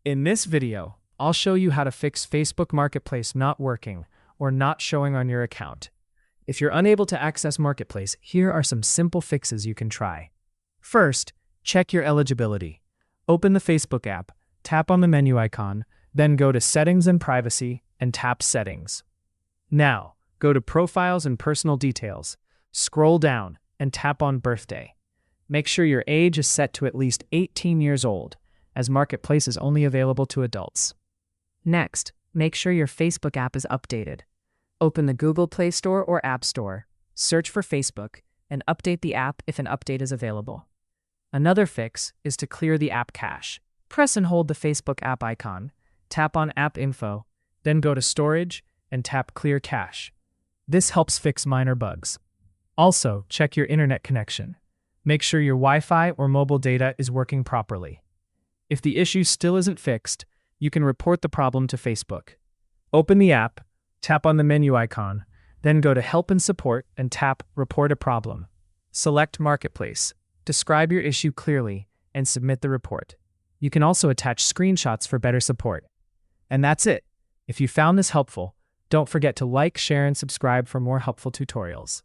In this video, I'll show you how to fix Facebook Marketplace not working or not showing on your account. If you're unable to access Marketplace, here are some simple fixes you can try. First, check your eligibility. Open the Facebook app, tap on the menu icon, then go to Settings and Privacy and tap Settings. Now, go to Profiles and Personal Details, scroll down and tap on Birthday. Make sure your age is set to at least 18 years old, as Marketplace is only available to adults. Next, make sure your Facebook app is updated. Open the Google Play Store or App Store, search for Facebook, and update the app if an update is available. Another fix is to clear the app cache. Press and hold the Facebook app icon, tap on App Info, then go to Storage and tap Clear Cache. This helps fix minor bugs. Also, check your internet connection. Make sure your Wi-Fi or mobile data is working properly. If the issue still isn't fixed, you can report the problem to Facebook. Open the app, tap on the menu icon, then go to Help and Support and tap Report a Problem. Select Marketplace, describe your issue clearly, and submit the report. You can also attach screenshots for better support. And that's it. If you found this helpful, don't forget to like, share, and subscribe for more helpful tutorials.